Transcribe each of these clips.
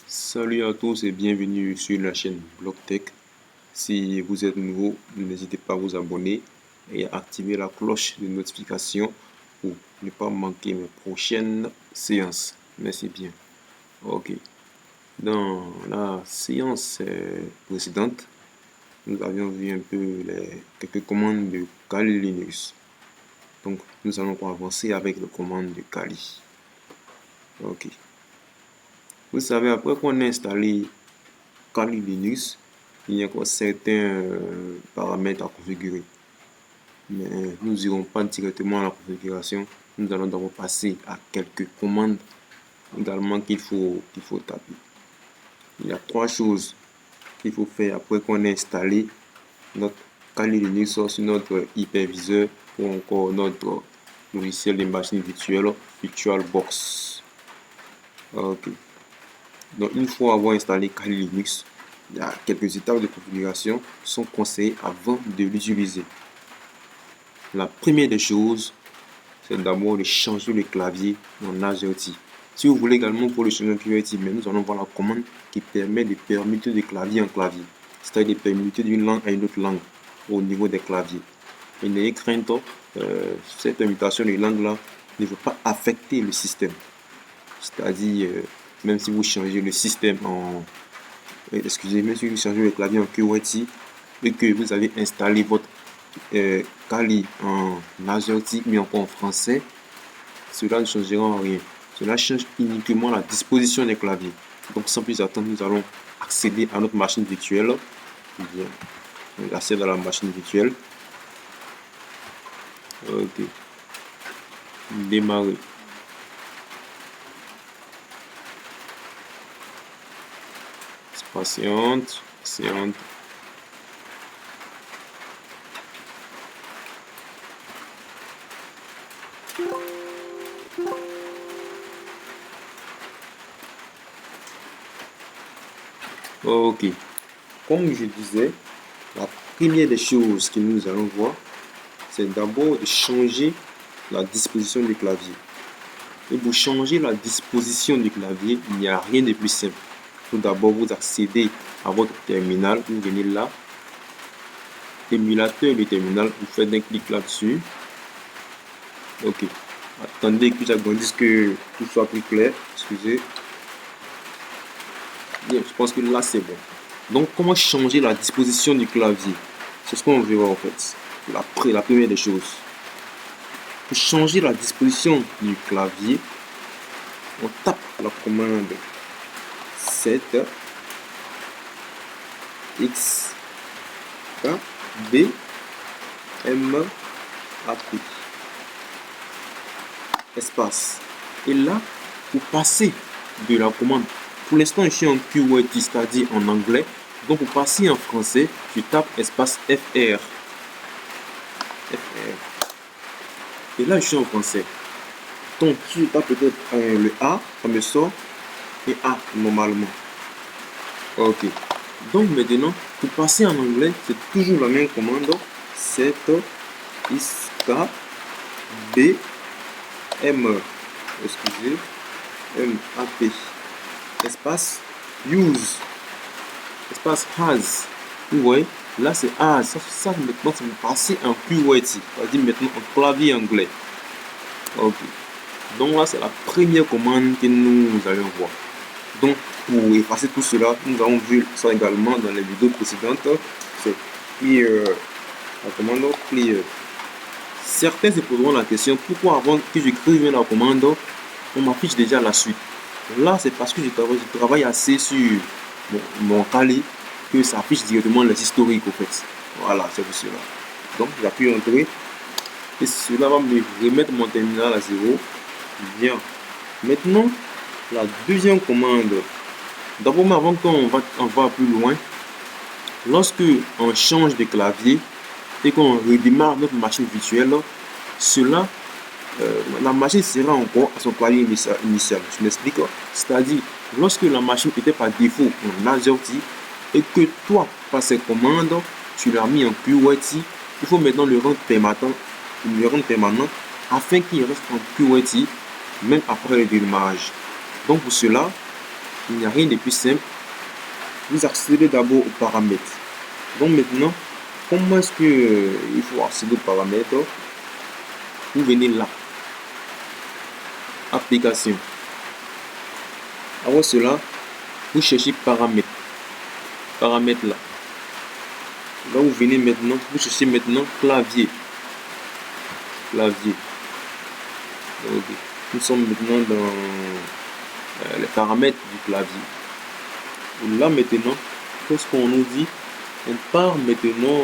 Salut à tous et bienvenue sur la chaîne BlockTech. Si vous êtes nouveau, n'hésitez pas à vous abonner et à activer la cloche de notification pour ne pas manquer mes prochaines séances. Merci bien. Ok. Dans la séance précédente, nous avions vu un peu quelques commandes de Kali Linux. Donc, nous allons avancer avec les commandes de Kali. Ok. Vous savez, après qu'on ait installé Kali Linux, il y a encore certains paramètres à configurer. Mais nous n'irons pas directement à la configuration. Nous allons d'abord passer à quelques commandes également qu'il faut taper. Il y a trois choses qu'il faut faire après qu'on ait installé notre Kali Linux sur notre hyperviseur ou encore notre logiciel de machine virtuelle VirtualBox. Ok. Donc, une fois avoir installé Kali Linux, il y a quelques étapes de configuration qui sont conseillées avant de l'utiliser. La première des choses, c'est d'abord de changer le clavier en AZERTY. Si vous voulez également pour le changer en QWERTY, mais nous allons voir la commande qui permet de permuter de clavier en clavier, c'est-à-dire de permuter d'une langue à une autre langue au niveau des claviers. Et n'ayez crainte, cette permutation de langue-là ne veut pas affecter le système. C'est-à-dire, même si vous changez le système même si vous changez le clavier en QWERTY et que vous avez installé votre Kali en AZERTY mais encore en français, cela ne changera rien. Cela change uniquement la disposition des claviers. Donc sans plus attendre, nous allons accéder à notre machine virtuelle. Bien, on accède à la machine virtuelle. Ok. Démarrer. Patiente. Ok. Comme je disais, la première des choses que nous allons voir, c'est d'abord de changer la disposition du clavier. Et pour changer la disposition du clavier, il n'y a rien de plus simple. Tout d'abord, vous accédez à votre terminal, vous venez là, émulateur du terminal, vous faites un clic là-dessus. Ok. Attendez que j'agrandisse que tout soit plus clair. Excusez. Bien, je pense que là c'est bon. Donc, comment changer la disposition du clavier? C'est ce qu'on verra en fait. La première des choses. Pour changer la disposition du clavier, on tape la commande 7 X K B M A P espace. Et là, pour passer de la commande, pour l'instant je suis en QWERTY, c'est-à-dire en anglais. Donc pour passer en français, tu tapes espace FR. Et là je suis en français. Donc si je tape peut-être le A, ça me sort et A normalement. Ok. Donc maintenant, pour passer en anglais, c'est toujours la même commande. 7 X K B M, excusez, M A P espace use espace has. Vous voyez, là c'est has. Ça maintenant c'est passer en QWERTY, c'est-à-dire maintenant en clavier anglais. Ok. Donc là c'est la première commande que nous allons voir. Donc pour effacer tout cela, nous avons vu ça également dans les vidéos précédentes. C'est clear, la commande clear. Certains se poseront la question pourquoi avant que j'écrive la commande, on m'affiche déjà la suite. Là, c'est parce que je travaille assez sur mon Kali que ça affiche directement les historiques au fait. Voilà, c'est pour cela. Donc, j'appuie Entrée et cela va me remettre mon terminal à 0. Bien. Maintenant, la deuxième commande. D'abord, avant qu'on va plus loin, lorsque on change de clavier et qu'on redémarre notre machine virtuelle, la machine sera encore à son clavier initial. Je m'explique. C'est-à-dire, lorsque la machine était par défaut en AZERTY et que toi, par ces commandes, tu l'as mis en QWERTY, il faut maintenant le rendre permanent afin qu'il reste en QWERTY même après le démarrage. Donc pour cela, il n'y a rien de plus simple. Vous accédez d'abord aux paramètres. Donc maintenant, comment est-ce que il faut accéder aux paramètres? Vous venez là, application. Avant cela, vous cherchez paramètres. Paramètres là. Là vous venez maintenant, vous cherchez maintenant clavier. Clavier. Okay. Nous sommes maintenant dans les paramètres du clavier. Et là maintenant, qu'est-ce qu'on nous dit? On part maintenant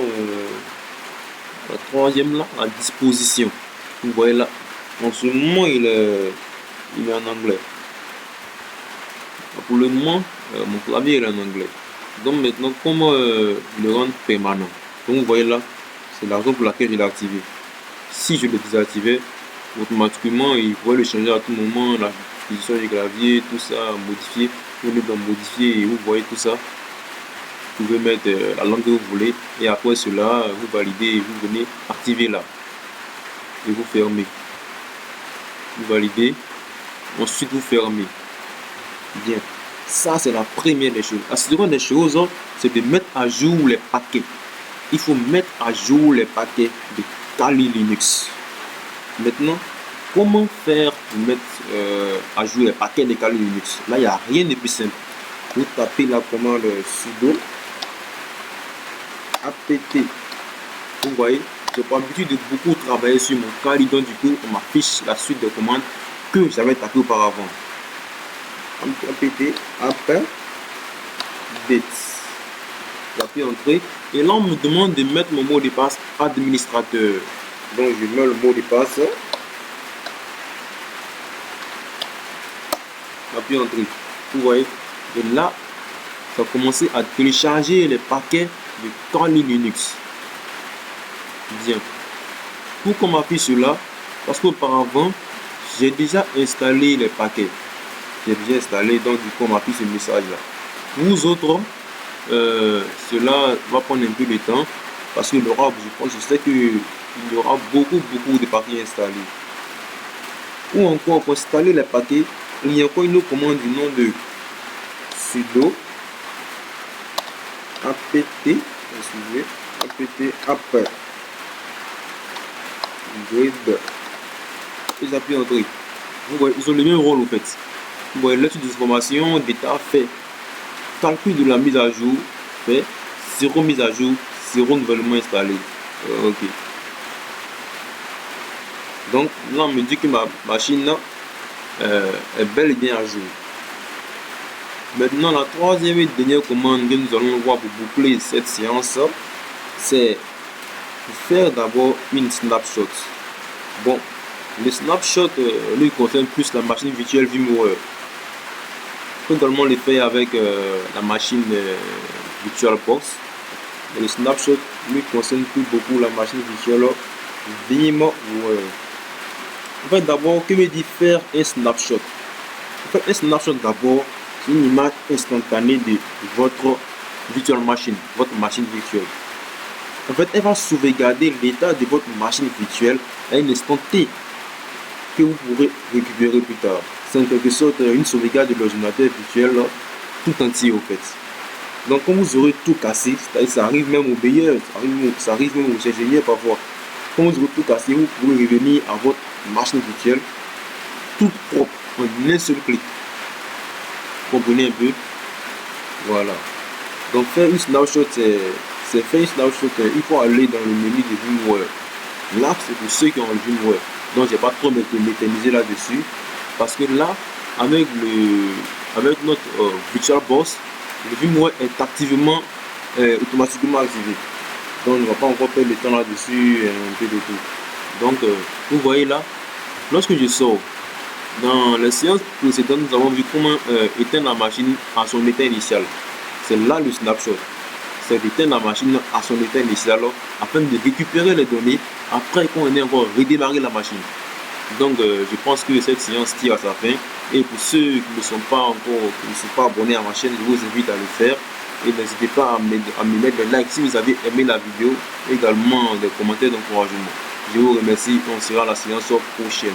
la troisième là, à disposition. Vous voyez là, en ce moment il est en anglais. Pour le moment, mon clavier est en anglais. Donc maintenant, comment le rendre permanent? Donc vous voyez là, c'est la raison pour laquelle je l'ai activé. Si je le désactivais, automatiquement il pourrait le changer à tout moment, la position du clavier, tout ça, modifier. Vous venez dans modifier et vous voyez tout ça. Vous pouvez mettre la langue que vous voulez et après cela, vous validez et vous venez activer là. Et vous fermez. Vous validez, ensuite vous fermez. Bien, ça c'est la première des choses. La seconde des choses, c'est de mettre à jour les paquets. Il faut mettre à jour les paquets de Kali Linux. Maintenant, comment faire pour mettre à jour les paquets de Kali Linux? Là, il n'y a rien de plus simple. Vous tapez la commande sudo apt. Vous voyez, j'ai pas l'habitude de beaucoup travailler sur mon Kali, donc du coup, on m'affiche la suite de commandes que j'avais tapé auparavant. apt update. J'appuie entrée et là on me demande de mettre mon mot de passe administrateur. Donc je mets le mot de passe. J'appuie entrée. Vous voyez. Et là, ça a commencé à télécharger les paquets de Kali Linux. Bien. Pourquoi on m'appuie sur là? Parce qu'auparavant, j'ai déjà installé les paquets. J'ai déjà installé, donc du coup on m'appuie ce message là. Vous autres, cela va prendre un peu de temps parce que je sais qu'il y aura beaucoup de paquets installés. Ou encore pour installer les paquets, il y a encore une autre commande du nom de sudo apt apt grid et j'appuie entrée. Vous voyez, ils ont le même rôle en fait. Vous voyez, lecture des informations, d'état fait, calcul de la mise à jour fait, zéro mise à jour, zéro nouvellement installé. Ok. Donc là on me dit que ma machine là est bel et bien à jour. Maintenant la troisième et dernière commande que nous allons voir pour boucler cette séance, c'est faire d'abord une snapshot. Bon, le snapshot lui concerne plus la machine virtuelle VMware. On peut également le faire avec la machine VirtualBox. Le snapshot lui concerne plus beaucoup la machine virtuelle VMware. En fait, d'abord, que veut dire faire un snapshot? En fait, un snapshot d'abord, c'est une image instantanée de votre virtual machine, votre machine virtuelle. En fait, elle va sauvegarder l'état de votre machine virtuelle à un instant T que vous pourrez récupérer plus tard. C'est en quelque sorte une sauvegarde de l'ordinateur virtuel tout entier au fait. Donc quand vous aurez tout cassé, ça arrive même aux meilleurs, ça arrive même aux ingénieurs parfois. Quand vous aurez tout cassé, vous pourrez revenir à votre machine virtuelle tout propre en un seul clic. Vous comprenez un peu? Voilà. Donc faire une snapshot, c'est faire une snapshot, il faut aller dans le menu de VMware. Là, c'est pour ceux qui ont le VMware. Donc, je n'ai pas trop m'éterniser là-dessus. Parce que là, avec notre VirtualBox, le VMware est activement, automatiquement activé. Donc, on ne va pas encore perdre le temps là-dessus, un peu de tout. Donc, vous voyez là, lorsque je sors, dans les séances précédentes, nous avons vu comment éteindre la machine à son état initial. C'est là le snapshot. C'est d'éteindre la machine à son état initial afin de récupérer les données après qu'on ait encore redémarré la machine. Donc je pense que cette séance tire à sa fin. Et pour ceux qui ne sont pas abonnés à ma chaîne, je vous invite à le faire. Et n'hésitez pas à me mettre des likes si vous avez aimé la vidéo, également des commentaires d'encouragement. Je vous remercie, on sera à la séance prochaine.